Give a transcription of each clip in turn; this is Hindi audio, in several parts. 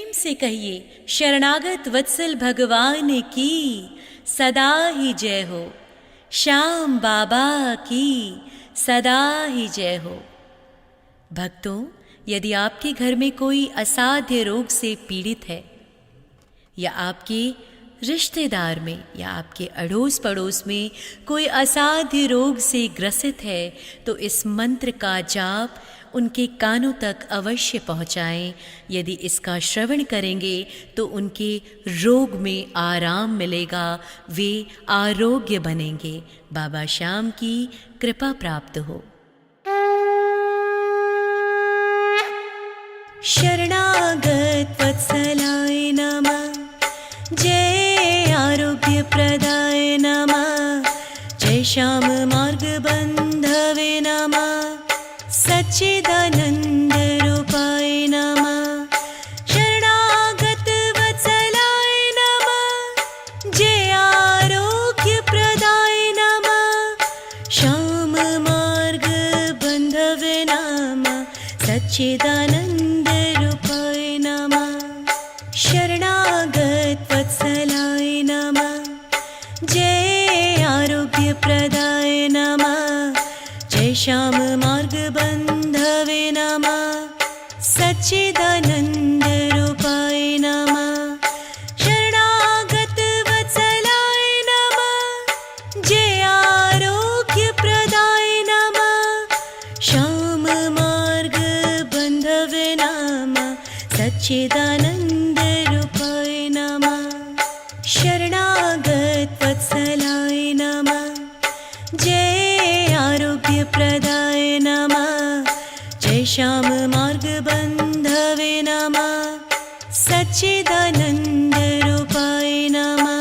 प्रेम से कहिए शरणागत वत्सल भगवान की सदा ही जय हो। श्याम बाबा की सदा ही जय हो। भक्तों, यदि आपके घर में कोई असाध्य रोग से पीड़ित है या आपके रिश्तेदार में या आपके अड़ोस पड़ोस में कोई असाध्य रोग से ग्रसित है, तो इस मंत्र का जाप उनके कानों तक अवश्य पहुंचाएं। यदि इसका श्रवण करेंगे तो उनके रोग में आराम मिलेगा, वे आरोग्य बनेंगे, बाबा श्याम की कृपा प्राप्त हो। शरणागत वत्सलाय नमः, जय आरोग्य प्रदाय नमः, जय श्याम मार्ग बंधवे नमः, सच्चिदानंद रूपाय नमः। शरणागत वत्सलाय नमः, जय आरोग्य प्रदाय नमः, श्याम मार्ग बंधवे नमः, सच्चिदानंद रूपाय नमः। शरणागत वत्सलाय नमः, जय आरोग्य प्रदाय नमः, जय श्याम मार्ग बंधवे नमः, सच्चिदानंद रूपाय नमः। शरणागत वत्सलाय नमः, जय आरोग्य प्रदाय नमः, श्याम मार्ग बंधवे नमः, सच्चिदानंद रूपाय नमः। शरणागत वत्सलाय नमः, जय आरोग्य प्रदाय नमः, जय श्याम मार्ग बंधवे नमः, सच्चिदानंद रूपाय नमः।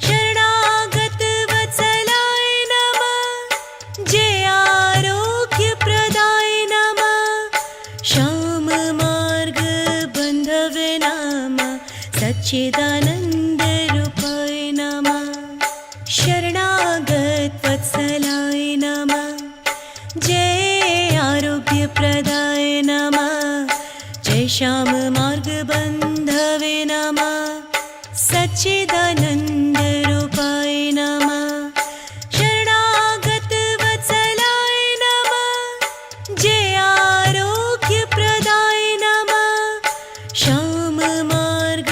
शरणागत वत्सलाय नमः, जय आरोग्य प्रदाय नमः, श्याम मार्ग बंधवे नमः, सच्चिदानंद रूपाय नमः। शरणागत वत्सलाय नमः, जय आरोग्य प्रदाय नमः, जय श्याम मार्ग बंधवे नमः, सच्चिदानंद रूपाय नमः। शरणागत वत्सलाय नमः, जय आरोग्य प्रदाय नमः, श्याम मार्ग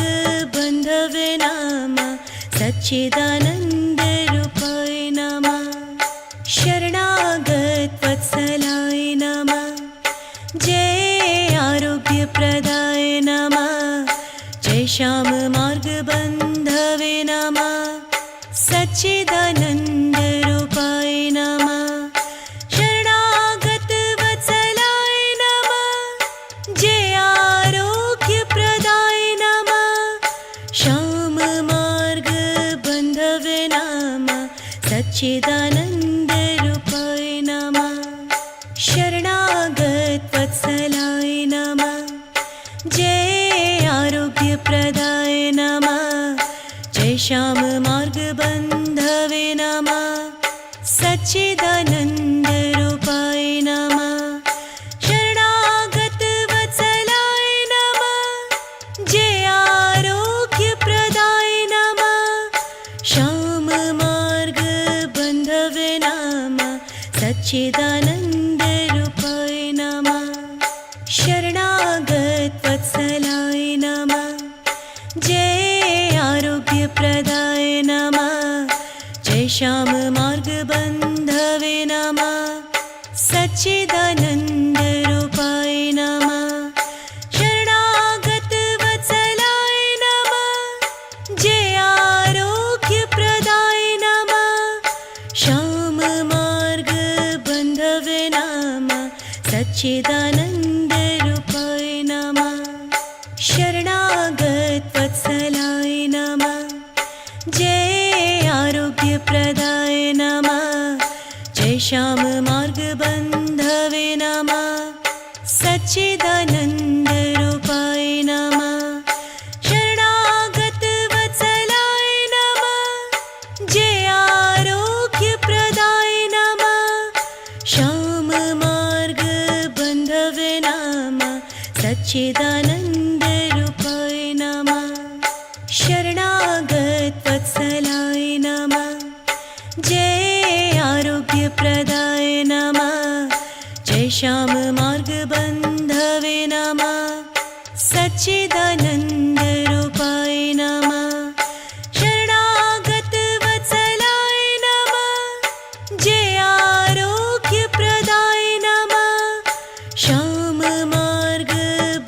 बंधवे नमः, सच्चिदानंद रूपाय नमः। शरणागत वत्सलाय नमः, जय आरोग्य प्रदाय नमः, जय श्याम मार्ग बंधवे नमः, सच्चिदानंद रूपाय नमः। शरणागत वत्सलाय नमः, जय आरोग्य प्रदाय नमः, श्याम मार्ग बंधवे नमः, सच्चिदानंद रूपाय नमः। शरणागत वत्सलाय नमः, जय आरोग्य प्रदाय नमः, जय श्याम मार्ग बंधवे नमः, सच्चिदानंद रूपाय नमः। शरणागत वत्सलाय नमः, जय आरोग्य प्रदाय नमः, श्याम मार्ग बंधवे नमः, सच्चिदानंद रूपाय नमः। शरणागत वत्सलाय नमः, जय आरोग्य प्रदाय नमः, जय श्याम मार्ग बंधवे नमः, सच्चिदानंद रूपाय नमः। शरणागत वत्सलाय नमः, जय आरोग्य प्रदाय नमः, श्याम मार्ग बंधवे नमः, सच्चिदानंद रूपाय नमः। शरणागत वत्सलाय नमः, जय आरोग्य प्रदाय नमः, जय श्याम मार्ग बंधवे नमः, सच्चिदानंद रूपाय नमः। शरणागत वत्सलाय नमः, जय आरोग्य प्रदाय नमः, श्याम मार्ग बंधवे नमः, सच्चिदानंद रूपाय सच्चिदानंद रूपाय नमः। शरणागत वत्सलाय नमः। जय आरोग्य प्रदाय नमः। श्याम मार्ग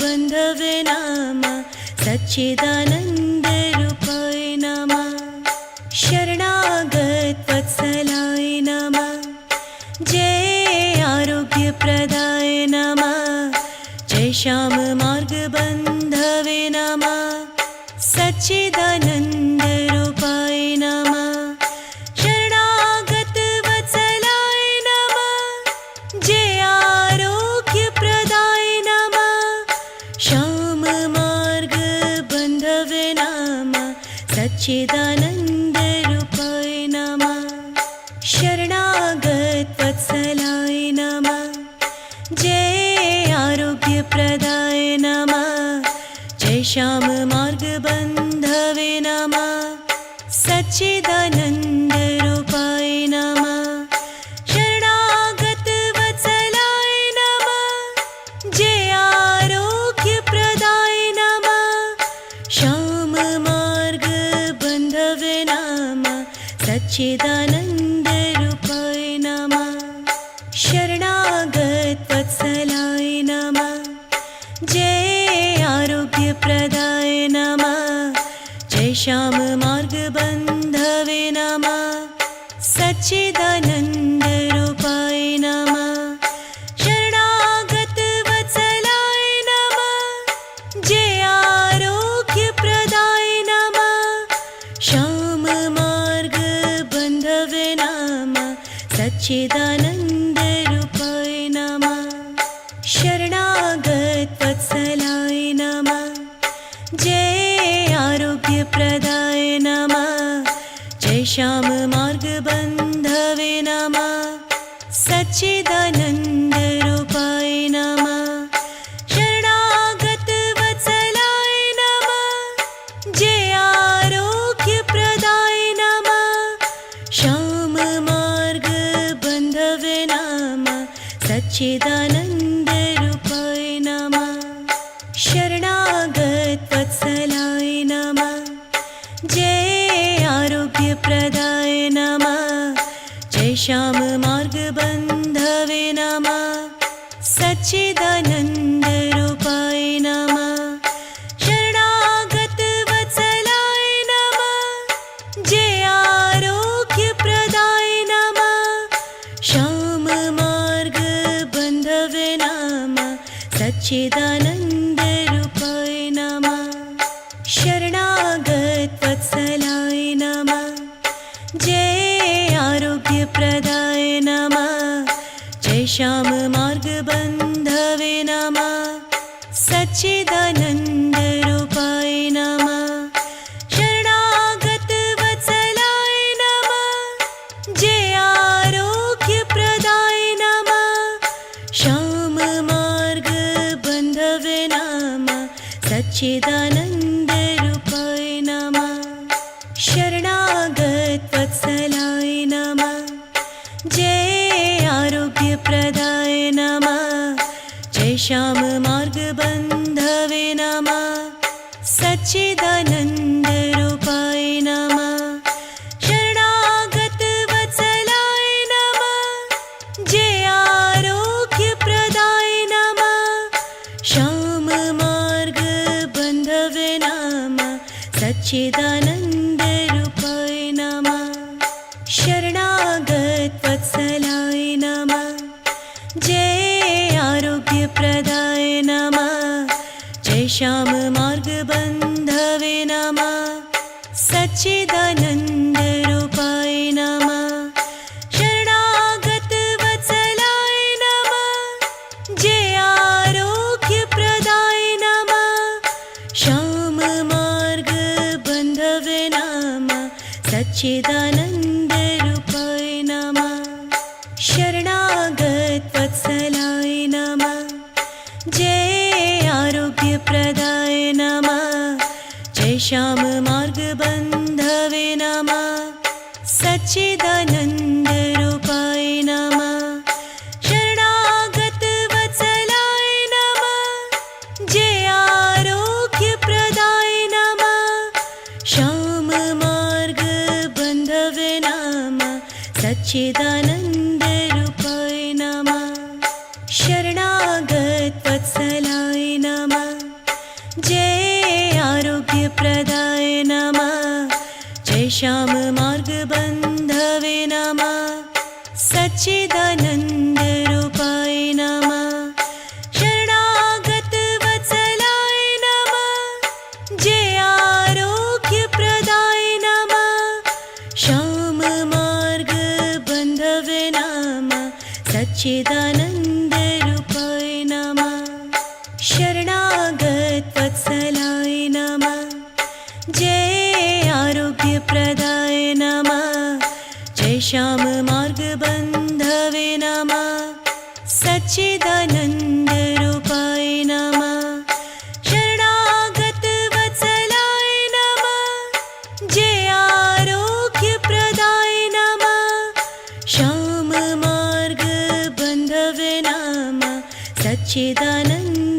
बंधवे नमः। सच्चिदानंद रूपाय नमः। शरणागत वत्सलाय नमः। जय आरोग्य प्रदाय नमः। जय श्याम मार्ग बंधवे नमः। सच्चिदानंद रूपाय नमः। शरणागत वत्सलाय नमः। जय आरोग्य प्रदाय नमः। श्याम मार्ग बंधवे नमः। सच्चिदानंद रूपाय नमः। शरणागत वत्सलाय नमः। जय आरोग्य प्रदाय नमः। जय श्याम मार्ग बंधवे नमः। सच्चिदानंद रूपाय नमः। शरणागत वत्सलाय नमः। जय आरोग्य प्रदाय नमः। श्याम मार्ग बंधवे नमः। सच्चिदानंद रूपाय नमः। शरणागत वत्सलाय नमः। जय आरोग्य प्रदाय नमः। जय श्याम मार्ग बंधवे नमः। सच्चिदानंद रूपाय नमः। शरणागत वत्सलाय नमः। जय आरोग्य प्रदाय नमः। श्याम मार्ग बंधवे नमः। सच्चिदानंद रूपाय नमः। शरणागत वत्सलाय नमः। जय आरोग्य प्रदाय नमः। जय श्याम मार्ग बंधवे नमः। सच्चिदानंद रूपाय नमः। शरणागत वत्सलाय नमः। जय आरोग्य प्रदाय नमः। श्याम मार्ग बंधवे नमः। सच्चिदानंद रूपाय नमः। शरणागत वत्सलाय नमः। जय आरोग्य प्रदाय नमः। जय श्याम मार्ग बंधवे नमः। सच्चिदानंद रूपाय नमः। शरणागत वत्सलाय नमः। जय आरोग्य प्रदाय नमः। श्याम मार्ग बंधवे नमः। सच्चिदानंद रूपाय नमः। शरणागत वत्सलाय नमः। जय आरोग्य प्रदाय नमः। जय श्याम मार्ग बंधवे नमः। सच्चिदानंद रूपाय नमः। शरणागत वत्सलाय नमः। जय आरोग्य प्रदाय नमः। श्याम मार्ग बंधवे नमः। सच्चिदानंद रूपाय नमः। शरणागत वत्सलाय नमः। जय आरोग्य प्रदाय नमः। जय श्याम मार्ग बंधवे नमः। सच्चिदानंद रूपाय नमः। शरणागत वत्सलाय नमः। जय आरोग्य प्रदाय नमः। श्याम मार्ग बंधवे नमः। सच्चिदानंद रूपाय नमः। शरणागत वत्सलाय नमः। जय आरोग्य प्रदाय नमः। जय श्याम मार्ग बंधवे नमः। सच्चिदानंद रूपाय नमः। शरणागत वत्सलाय नमः। जय आरोग्य प्रदाय नमः। श्याम मार्ग बंधवे नमः। सच्चिदानंद रूपाय नमः। शरणागत वत्सलाय नमः। जय आरोग्य प्रदाय नमः। जय श्याम मार्ग बंधवे नमः। सच्चिदानंद रूपाय नमः। शरणागत वत्सलाय नमः। जय सच्चिदानन्दरूपाय नमः शरणागत वत्सलाय नमः जय आरोग्यप्रदाय नमः जय श्याम मार्गबन्धवे नमः सच्चिदानन्दरूपाय नमः शरणागत वत्सलाय नमः जय आरोग्यप्रदाय नमः श्याम मार्गबन्धवे नमः सच्चिदानन्दरूपाय नमः शरणागत वत्सलाय नमः जय आरोग्यप्रदाय नमः जय श्याम मार्गबन्धवे नमः सच्चिदानन्दरूपाय नमः शरणागत वत्सलाय नमः जय आरोग्यप्रदाय नमः श्याम मार्गबन्धवे नमः सच्चिदानन्द